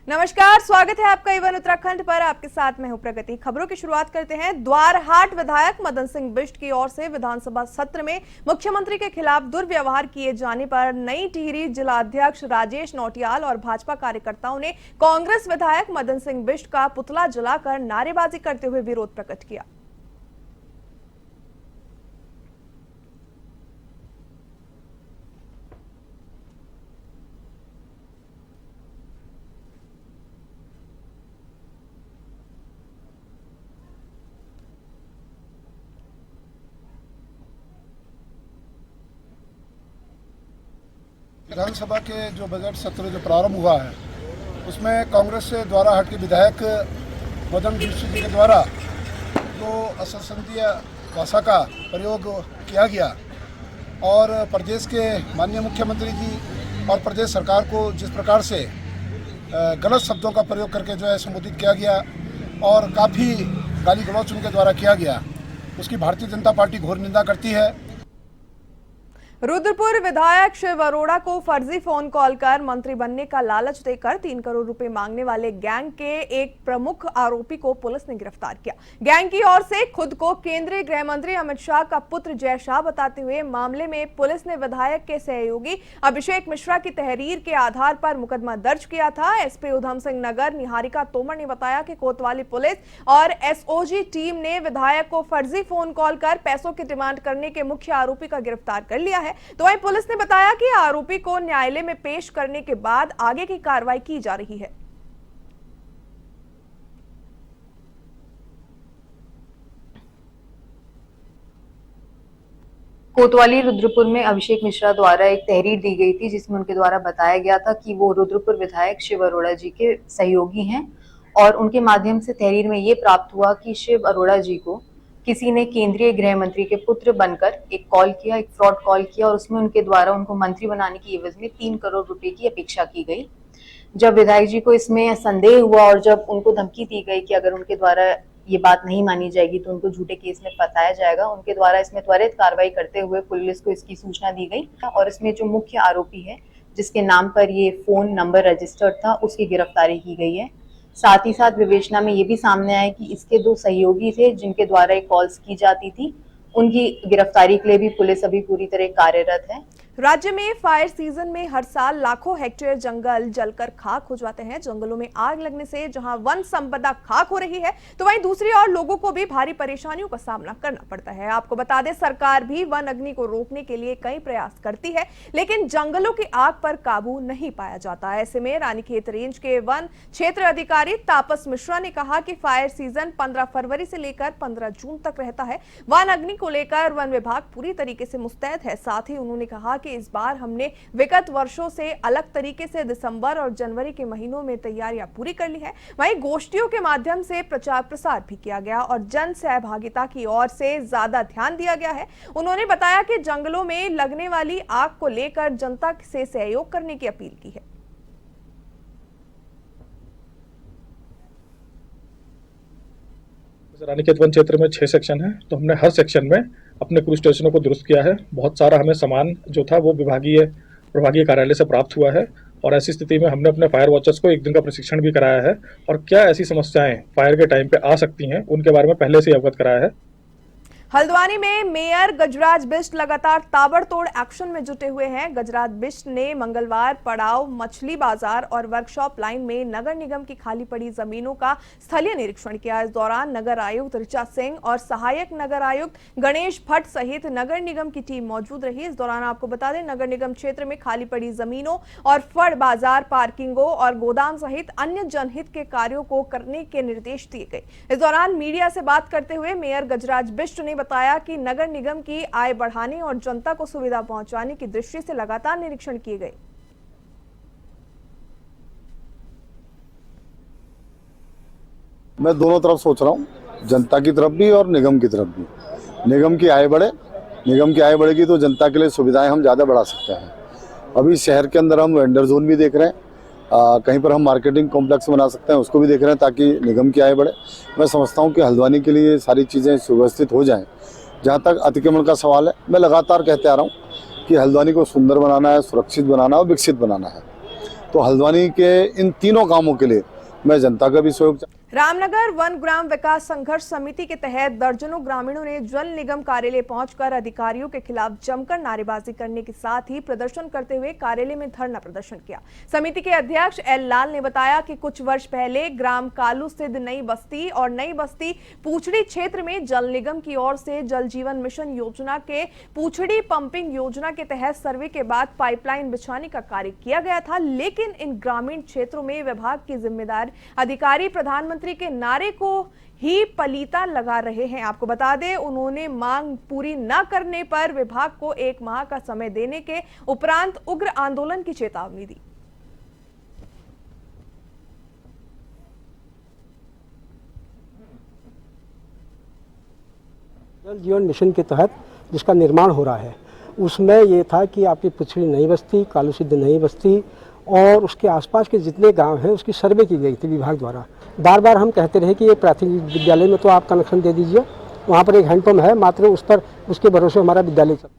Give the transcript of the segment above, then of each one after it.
नमस्कार, स्वागत है आपका इवन उत्तराखंड पर। आपके साथ मैं हूं प्रगति। खबरों की शुरुआत करते हैं। द्वारहाट विधायक मदन सिंह बिष्ट की ओर से विधानसभा सत्र में मुख्यमंत्री के खिलाफ दुर्व्यवहार किए जाने पर नई टिहरी जिलाध्यक्ष राजेश नौटियाल और भाजपा कार्यकर्ताओं ने कांग्रेस विधायक मदन सिंह बिष्ट का पुतला जलाकर नारेबाजी करते हुए विरोध प्रकट किया। विधानसभा के जो बजट सत्र जो प्रारंभ हुआ है उसमें कांग्रेस से द्वाराहाट के विधायक मदन बिष्ट जी के द्वारा जो असंसदीय भाषा का प्रयोग किया गया और प्रदेश के माननीय मुख्यमंत्री जी और प्रदेश सरकार को जिस प्रकार से गलत शब्दों का प्रयोग करके जो है संबोधित किया गया और काफ़ी गाली गलौच उनके द्वारा किया गया, उसकी भारतीय जनता पार्टी घोर निंदा करती है। रुद्रपुर विधायक शिव अरोड़ा को फर्जी फोन कॉल कर मंत्री बनने का लालच देकर 3 करोड़ रुपए मांगने वाले गैंग के एक प्रमुख आरोपी को पुलिस ने गिरफ्तार किया। गैंग की ओर से खुद को केंद्रीय गृह मंत्री अमित शाह का पुत्र जय शाह बताते हुए मामले में पुलिस ने विधायक के सहयोगी अभिषेक मिश्रा की तहरीर के आधार पर मुकदमा दर्ज किया था। एसपी उधम सिंह नगर निहारिका तोमर ने बताया कि कोतवाली पुलिस और एसओजी टीम ने विधायक को फर्जी फोन कॉल कर पैसों की डिमांड करने के मुख्य आरोपी का गिरफ्तार कर लिया है। तो वहीं पुलिस ने बताया कि आरोपी को न्यायालय में पेश करने के बाद आगे की कार्रवाई की जा रही है। कोतवाली रुद्रपुर में अभिषेक मिश्रा द्वारा एक तहरीर दी गई थी जिसमें उनके द्वारा बताया गया था कि वो रुद्रपुर विधायक शिव अरोड़ा जी के सहयोगी हैं और उनके माध्यम से तहरीर में ये प्राप्त हुआ कि शिव अरोड़ा जी को किसी ने केंद्रीय गृह मंत्री के पुत्र बनकर एक कॉल किया, एक फ्रॉड कॉल किया और उसमें उनके द्वारा उनको मंत्री बनाने की एवज में 3 करोड़ रुपए की अपेक्षा की गई। जब विधायक जी को इसमें संदेह हुआ और जब उनको धमकी दी गई कि अगर उनके द्वारा ये बात नहीं मानी जाएगी तो उनको झूठे केस में फंसाया जाएगा, उनके द्वारा इसमें त्वरित कार्रवाई करते हुए पुलिस को इसकी सूचना दी गई और इसमें जो मुख्य आरोपी है जिसके नाम पर ये फोन नंबर रजिस्टर्ड था उसकी गिरफ्तारी की गई है। साथ ही साथ विवेचना में ये भी सामने आया कि इसके 2 सहयोगी थे जिनके द्वारा ये कॉल्स की जाती थी, उनकी गिरफ्तारी के लिए भी पुलिस अभी पूरी तरह कार्यरत है। राज्य में फायर सीजन में हर साल लाखों हेक्टेयर जंगल जलकर खाक हो जाते हैं। जंगलों में आग लगने से जहां वन संपदा खाक हो रही है तो वहीं दूसरी ओर लोगों को भी भारी परेशानियों का सामना करना पड़ता है। आपको बता दें, सरकार भी वन अग्नि को रोकने के लिए कई प्रयास करती है लेकिन जंगलों की आग पर काबू नहीं पाया जाता। ऐसे में रानीखेत रेंज के वन क्षेत्र अधिकारी तापस मिश्रा ने कहा कि फायर सीजन 15 फरवरी से लेकर 15 जून तक रहता है। वन अग्नि को लेकर वन विभाग पूरी तरीके से मुस्तैद है। साथ ही उन्होंने कहा कि इस बार हमने विगत वर्षों से अलग तरीके से दिसंबर और जनवरी के महीनों में तैयारियां पूरी कर ली है। वहीं गोष्ठियों के माध्यम से प्रचार प्रसार भी किया गया और जन सहभागिता की ओर से ज्यादा ध्यान दिया गया है। उन्होंने बताया कि जंगलों में लगने वाली आग को लेकर जनता से सहयोग करने की अपील की है। रानीखेत वन क्षेत्र में 6 सेक्शन है तो हमने हर सेक्शन में अपने क्रू स्टेशनों को दुरुस्त किया है। बहुत सारा हमें सामान जो था वो प्रभागीय कार्यालय से प्राप्त हुआ है और ऐसी स्थिति में हमने अपने फायर वॉचर्स को 1 दिन का प्रशिक्षण भी कराया है और क्या ऐसी समस्याएं फायर के टाइम पे आ सकती हैं उनके बारे में पहले से अवगत कराया है। हल्द्वानी में मेयर गजराज बिष्ट लगातार ताबड़तोड़ एक्शन में जुटे हुए हैं। गजराज बिष्ट ने मंगलवार पड़ाव, मछली बाजार और वर्कशॉप लाइन में नगर निगम की खाली पड़ी जमीनों का स्थलीय निरीक्षण किया। इस दौरान नगर आयुक्त ऋचा सिंह और सहायक नगर आयुक्त गणेश भट्ट सहित नगर निगम की टीम मौजूद रही। इस दौरान आपको बता दें, नगर निगम क्षेत्र में खाली पड़ी जमीनों और फड़ बाजार, पार्किंगों और गोदाम सहित अन्य जनहित के कार्यों को करने के निर्देश दिए गए। इस दौरान मीडिया से बात करते हुए मेयर गजराज बिष्ट ने बताया कि नगर निगम की आय बढ़ाने और जनता को सुविधा पहुंचाने की दृष्टि से लगातार निरीक्षण किए गए। मैं दोनों तरफ सोच रहा हूँ, जनता की तरफ भी और निगम की तरफ भी। निगम की आय बढ़ेगी तो जनता के लिए सुविधाएं हम ज़्यादा बढ़ा सकते हैं। अभी शहर के अंदर हम वेंडर जोन भी देख रहे हैं, कहीं पर हम मार्केटिंग कॉम्प्लेक्स बना सकते हैं, उसको भी देख रहे हैं ताकि निगम की आय बढ़े। मैं समझता हूँ कि हल्द्वानी के लिए सारी चीज़ें सुव्यवस्थित हो जाएं। जहाँ तक अतिक्रमण का सवाल है, मैं लगातार कहते आ रहा हूँ कि हल्द्वानी को सुंदर बनाना है, सुरक्षित बनाना है और विकसित बनाना है। तो हल्द्वानी के इन तीनों कामों के लिए मैं जनता का भी सहयोग। रामनगर वन ग्राम विकास संघर्ष समिति के तहत दर्जनों ग्रामीणों ने जल निगम कार्यालय पहुंचकर अधिकारियों के खिलाफ जमकर नारेबाजी करने के साथ ही प्रदर्शन करते हुए कार्यालय में धरना प्रदर्शन किया। समिति के अध्यक्ष एल लाल ने बताया कि कुछ वर्ष पहले ग्राम कालू स्थित नई बस्ती और नई बस्ती पूछड़ी क्षेत्र में जल निगम की ओर से जल जीवन मिशन योजना के पूछड़ी पंपिंग योजना के तहत सर्वे के बाद पाइपलाइन बिछाने का कार्य किया गया था, लेकिन इन ग्रामीण क्षेत्रों में विभाग के जिम्मेदार अधिकारी प्रधानमंत्री के नारे को ही पलीता लगा रहे हैं। आपको बता दें, उन्होंने मांग पूरी न करने पर विभाग को 1 माह का समय देने के उपरांत उग्र आंदोलन की चेतावनी दी। जल जीवन मिशन के तहत जिसका निर्माण हो रहा है उसमें ये था कि आपकी पुछड़ी नई बस्ती, कालू सिद्ध नई बस्ती और उसके आसपास के जितने गांव हैं उसकी सर्वे की गई थी विभाग द्वारा। बार बार हम कहते रहे कि ये प्राथमिक विद्यालय में तो आप कनेक्शन दे दीजिए, वहाँ पर एक हैंडपम्प है, मात्र उस पर उसके भरोसे हमारा विद्यालय चलता है।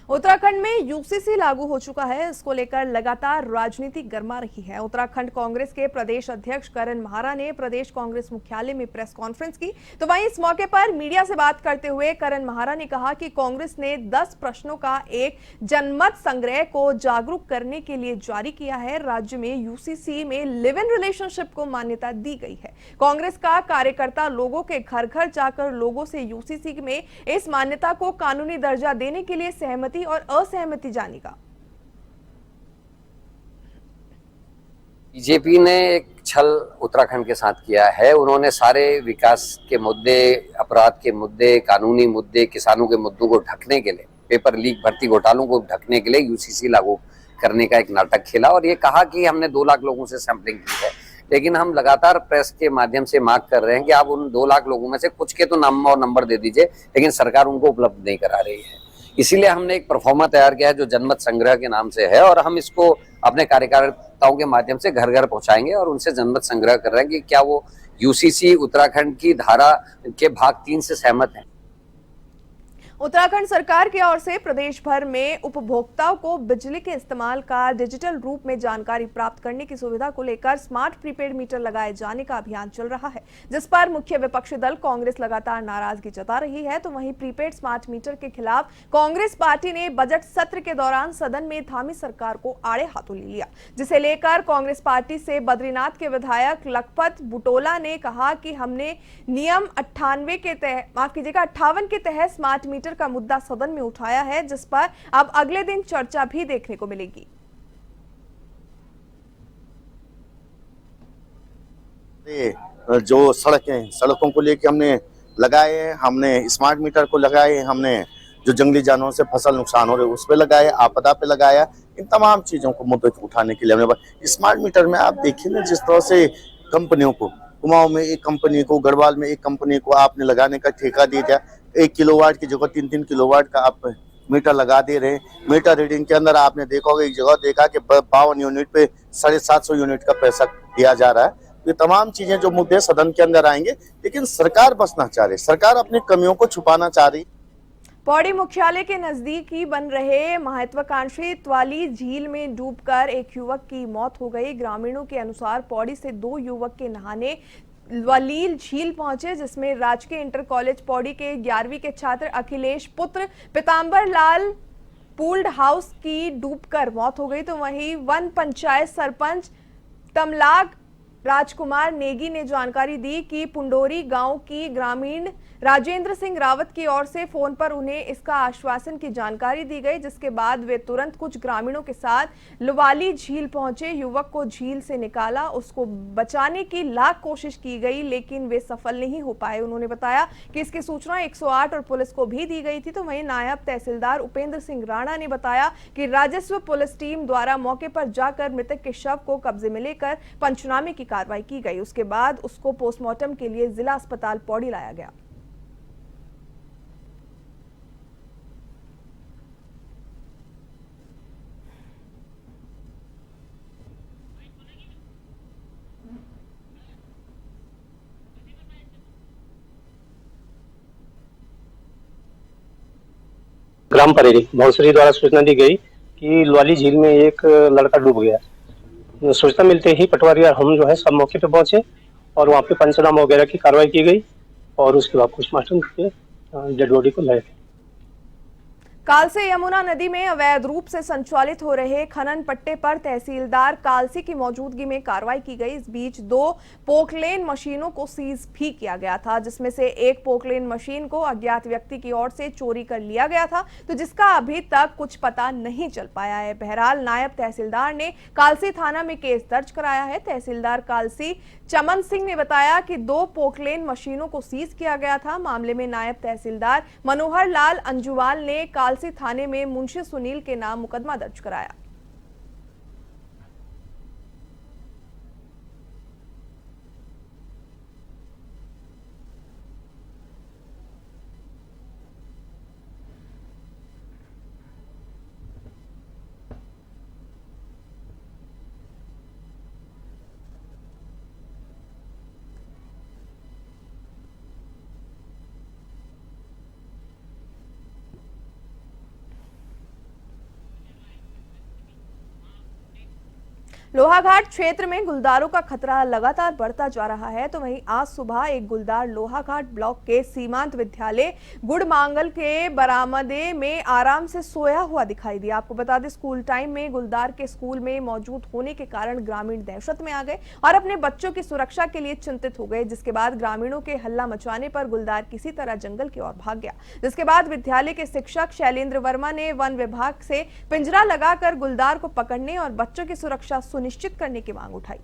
उत्तराखंड में यूसीसी लागू हो चुका है, इसको लेकर लगातार राजनीति गर्मा रही है। उत्तराखंड कांग्रेस के प्रदेश अध्यक्ष करण महारा ने प्रदेश कांग्रेस मुख्यालय में प्रेस कॉन्फ्रेंस की, तो वहीं इस मौके पर मीडिया से बात करते हुए करण महारा ने कहा कि कांग्रेस ने 10 प्रश्नों का एक जनमत संग्रह को जागरूक करने के लिए जारी किया है। राज्य में यूसीसी में लिव इन रिलेशनशिप को मान्यता दी गई है। कांग्रेस का कार्यकर्ता लोगों के घर घर जाकर लोगों से यूसीसी में इस मान्यता को कानूनी दर्जा देने के लिए सहमति और असहमति जानेगा। बीजेपी ने एक छल उत्तराखंड के साथ किया है। उन्होंने सारे विकास के मुद्दे, अपराध के मुद्दे, कानूनी मुद्दे, किसानों के मुद्दों को ढकने के लिए, पेपर लीक, भर्ती घोटालों को ढकने के लिए यूसीसी लागू करने का एक नाटक खेला और ये कहा कि हमने 2 लाख लोगों से सैंपलिंग की है। लेकिन हम लगातार प्रेस के माध्यम से मांग कर रहे हैं कि आप उन 2 लाख लोगों में से कुछ के तो नाम और नंबर दे दीजिए, लेकिन सरकार उनको उपलब्ध नहीं करा रही है। इसीलिए हमने एक परफॉर्मा तैयार किया है जो जनमत संग्रह के नाम से है और हम इसको अपने कार्यकर्ताओं के माध्यम से घर घर पहुंचाएंगे और उनसे जनमत संग्रह कर रहे हैं कि क्या वो यूसीसी उत्तराखंड की धारा के भाग 3 से सहमत हैं। उत्तराखंड सरकार की ओर से प्रदेश भर में उपभोक्ताओं को बिजली के इस्तेमाल का डिजिटल रूप में जानकारी प्राप्त करने की सुविधा को लेकर स्मार्ट प्रीपेड मीटर लगाए जाने का अभियान चल रहा है, जिस पर मुख्य विपक्षी दल कांग्रेस लगातार नाराजगी जता रही है। तो वहीं प्रीपेड स्मार्ट मीटर के खिलाफ कांग्रेस पार्टी ने बजट सत्र के दौरान सदन में थामी सरकार को आड़े हाथों ले लिया, जिसे लेकर कांग्रेस पार्टी से बद्रीनाथ के विधायक लखपत बुटोला ने कहा कि हमने नियम 58 के तहत स्मार्ट मीटर का मुद्दा सदन में उठाया है, जिस पर अब अगले दिन चर्चा भी देखने को मिलेगी। जो सड़कों को लेकर हमने लगाए, हमने स्मार्ट मीटर को लगाए, हमने जो जंगली जानवरों से फसल नुकसान हो रहे उस पे लगाए, आपदा पे लगाया, इन तमाम चीजों को मुद्दे उठाने के लिए हमने स्मार्ट मीटर में आप देखिए ना जिस तरह से कंपनियों को, कुमाऊं में एक कंपनी को, गढ़वाल में एक कंपनी को आपने लगाने का ठेका दे दिया। 1 किलोवाट की जगह 3-3 किलोवाट का आप मीटर लगा दे रहे हैं। मीटर रीडिंग के अंदर आपने देखा होगा, एक जगह देखा कि 52 यूनिट पे 750 यूनिट का पैसा दिया जा रहा है। ये तमाम चीजें जो मुद्दे सदन के अंदर आएंगे, लेकिन सरकार बसना चाह रही, सरकार अपनी कमियों को छुपाना चाह रही। पौड़ी मुख्यालय के नजदीक ही बन रहे महत्वाकांक्षी त्वाली झील में डूबकर एक युवक की मौत हो गई। ग्रामीणों के अनुसार पौड़ी से 2 युवक के नहाने वलील झील पहुंचे, जिसमें राजकीय इंटर कॉलेज पौड़ी के 11वीं के छात्र अखिलेश पुत्र पीतांबर लाल पूल्ड हाउस की डूबकर मौत हो गई। तो वहीं वन पंचायत सरपंच तमलाग राजकुमार नेगी ने जानकारी दी कि पुंडोरी गांव की ग्रामीण राजेंद्र सिंह रावत की ओर से फोन पर उन्हें इसका आश्वासन की जानकारी दी गई, जिसके बाद वे तुरंत कुछ ग्रामीणों के साथ लुवाली झील पहुंचे। युवक को झील से निकाला, उसको बचाने की लाख कोशिश की गई, लेकिन वे सफल नहीं हो पाए। उन्होंने बताया कि इसकी सूचना 108 और पुलिस को भी दी गई थी। तो वहीं नायब तहसीलदार उपेंद्र सिंह राणा ने बताया कि राजस्व पुलिस टीम द्वारा मौके पर जाकर मृतक के शव को कब्जे में लेकर पंचनामे की कार्रवाई की गई। उसके बाद उसको पोस्टमार्टम के लिए जिला अस्पताल पौड़ी लाया गया। ग्राम परेरी भौसरी द्वारा सूचना दी गई कि लुवाली झील में एक लड़का डूब गया। सूचना मिलते ही पटवारी और हम जो है सब मौके पे पहुंचे और वहाँ पे पंचनामा वगैरह की कार्रवाई की गई और उसके बाद पोस्टमार्टम के डेड बॉडी को लाए। कालसी यमुना नदी में अवैध रूप से संचालित हो रहे खनन पट्टे पर तहसीलदार कालसी की मौजूदगी में कार्रवाई की गई। इस बीच 2 पोकलेन मशीनों को सीज भी किया गया था, जिसमें से एक पोकलेन मशीन को अज्ञात व्यक्ति की ओर से चोरी कर लिया गया था, तो जिसका अभी तक कुछ पता नहीं चल पाया है। बहरहाल नायब तहसीलदार ने कालसी थाना में केस दर्ज कराया है। तहसीलदार कालसी चमन सिंह ने बताया कि 2 पोकलेन मशीनों को सीज किया गया था। मामले में नायब तहसीलदार मनोहर लाल अंजुवाल ने कालसी थाने में मुंशी सुनील के नाम मुकदमा दर्ज कराया। लोहाघाट क्षेत्र में गुलदारों का खतरा लगातार बढ़ता जा रहा है, तो वहीं आज सुबह एक गुलदार लोहाघाट ब्लॉक के सीमांत विद्यालय गुड़मांगल के बरामदे में आराम से सोया हुआ दिखाई दिया। आपको बता दें, स्कूल टाइम में गुलदार के स्कूल में मौजूद होने के कारण ग्रामीण दहशत में आ गए और अपने बच्चों की सुरक्षा के लिए चिंतित हो गए, जिसके बाद ग्रामीणों के हल्ला मचाने पर गुलदार किसी तरह जंगल की ओर भाग गया। जिसके बाद विद्यालय के शिक्षक शैलेंद्र वर्मा ने वन विभाग से पिंजरा लगाकर गुलदार को पकड़ने और बच्चों की सुरक्षा सुनिश्चित करने की मांग उठाई।